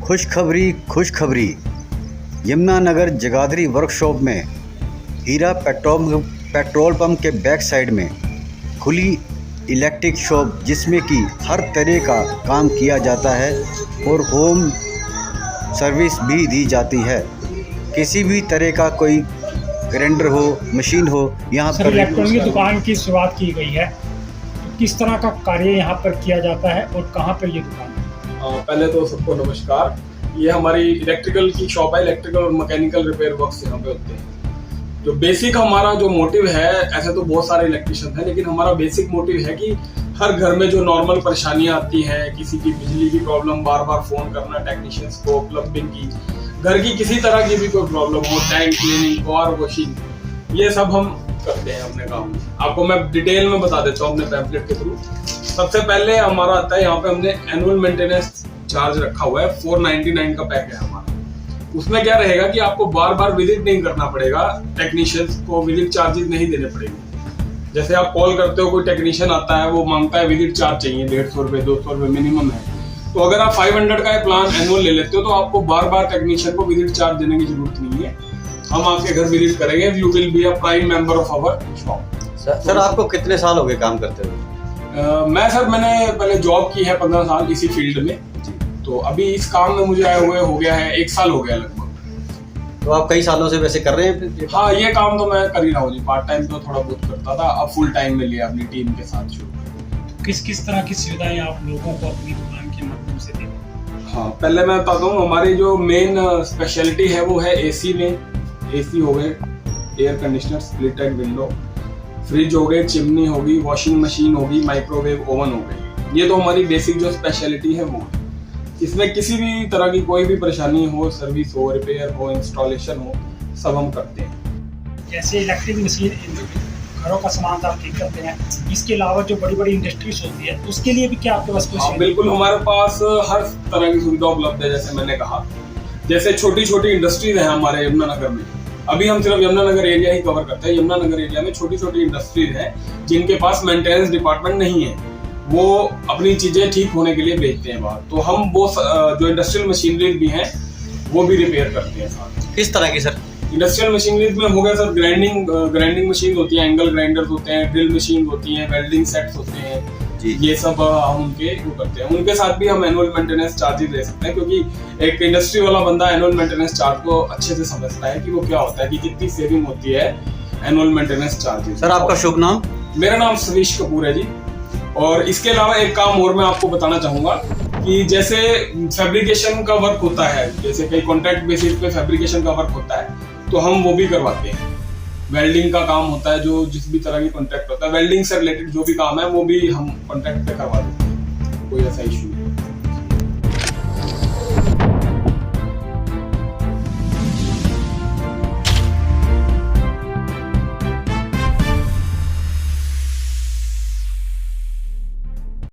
खुशखबरी यमुनानगर जगाधरी वर्कशॉप में हीरा petrol pump के बैक साइड में खुली इलेक्ट्रिक शॉप, जिसमें कि हर तरह का काम किया जाता है और होम सर्विस भी दी जाती है। किसी भी तरह का कोई ग्राइंडर हो, मशीन हो, यहाँ पर इलेक्ट्रॉनिक दुकान की शुरुआत की गई है। तो किस तरह का कार्य यहाँ पर किया जाता है और कहाँ पर ये दुकान है? पहले तो सबको नमस्कार। ये हमारी इलेक्ट्रिकल की शॉप है। इलेक्ट्रिकल और मैकेनिकल रिपेयर वर्क्स यहाँ पे होते हैं। जो बेसिक हमारा जो मोटिव है, ऐसे तो बहुत सारे इलेक्ट्रिशियन हैं, लेकिन हमारा बेसिक मोटिव है कि हर घर में जो नॉर्मल परेशानियां आती हैं, किसी की बिजली की प्रॉब्लम, बार बार फोन करना टेक्नीशियंस को, प्लम्बिंग की, घर की किसी तरह की भी कोई प्रॉब्लम हो, टैंक क्लीनिंग, कार वॉशिंग, ये सब हम करते हैं अपने काम में। आपको मैं डिटेल में बता देता हूँ अपने पैम्फलेट के थ्रू। सबसे पहले हमारा आता है, यहाँ पे हमने एनुअल मेंटेनेंस चार्ज रखा हुआ है, 499 का पैक है हमारा। उसमें क्या रहेगा कि आपको बार बार विजिट नहीं करना पड़ेगा, टेक्नीशियंस को विजिट चार्जेस नहीं देने पड़ेंगे। जैसे आप कॉल करते हो, कोई टेक्नीशियन आता है, वो मांगता है विजिट चार्ज चाहिए, 150 रुपये 200 रुपये मिनिमम है। तो अगर आप 500 का प्लान एनुअल ले लेते हो तो आपको बार बार टेक्नीशियन को विजिट चार्ज देने की जरूरत नहीं है। हम आपके घर विजिट करेंगे। You will be a prime member of our shop. Sir आपको कितने साल हो गए काम करते हुए? मैंने पहले जॉब की है 15 साल इसी फील्ड में। तो अभी इस काम में मुझे आए हुए हो गया है 1 साल हो गया लगभग। तो आप कई सालों से वैसे कर रहे हैं? हाँ, ये काम तो मैं कर ही रहा हूँ जी। पार्ट टाइम तो थोड़ा बहुत करता था, अब फुल टाइम में लिया अपनी टीम के साथ शुरू। किस तरह की सुविधाएं आप लोगों को अपनी दुकान के माध्यम से देते हैं? हाँ, पहले मैं बताता हूँ, हमारी जो मेन स्पेशलिटी है वो है एसी में। एसी हो गए, air conditioner, split and window, fridge हो गए, चिमनी होगी, वॉशिंग मशीन होगी, माइक्रोवेव ओवन हो गए। ये तो हमारी बेसिक जो स्पेशलिटी है वो है। इसमें किसी भी तरह की कोई भी परेशानी हो, सर्विस हो, रिपेयर हो, इंस्टॉलेशन हो, सब हम करते हैं। जैसे इलेक्ट्रिक मशीन, घरों का सामान आप ठीक करते हैं, इसके अलावा जो बड़ी बड़ी इंडस्ट्रीज होती है उसके लिए भी क्या आपके पास कोई? हाँ, बिल्कुल, हमारे पास हर तरह की सुविधा उपलब्ध है। जैसे मैंने कहा, जैसे छोटी छोटी इंडस्ट्रीज हैं हमारे यमुनानगर में। अभी हम सिर्फ यमुनानगर एरिया ही कवर करते हैं। यमुनानगर एरिया में छोटी छोटी इंडस्ट्रीज हैं जिनके पास मेंटेनेंस डिपार्टमेंट नहीं है, वो अपनी चीजें ठीक होने के लिए भेजते हैं बाहर। तो हम वो जो इंडस्ट्रियल मशीनरीज भी हैं वो भी रिपेयर करते हैं साथ। किस तरह की सर? इंडस्ट्रियल मशीनरीज में हो गया सर, ग्राइंडिंग मशीन होती है, एंगल ग्राइंडर्स होते हैं, ड्रिल मशीन होती है, वेल्डिंग सेट्स होते हैं जी। ये सब हम उनके वो करते हैं। उनके साथ भी हम एनुअल मेंटेनेंस चार्जेस ले सकते हैं, क्योंकि एक इंडस्ट्री वाला बंदा एनुअल मेंटेनेंस चार्ज को अच्छे से समझता है कि वो क्या होता है, कि कितनी सेविंग होती है एनुअल मेंटेनेंस चार्जेस। सर आपका शुभ नाम? मेरा नाम सतीश कपूर है जी। और इसके अलावा एक काम और मैं आपको बताना चाहूंगा कि जैसे फैब्रिकेशन का वर्क होता है, जैसे कई कॉन्ट्रैक्ट बेसिस पे फैब्रिकेशन का वर्क होता है, तो हम वो भी करवाते हैं। वेल्डिंग का काम होता है, जो जिस भी तरह की कॉन्ट्रैक्ट होता है, वेल्डिंग से रिलेटेड जो भी काम है वो भी हम कॉन्ट्रैक्ट पे करवा देते हैं। कोई ऐसा इशू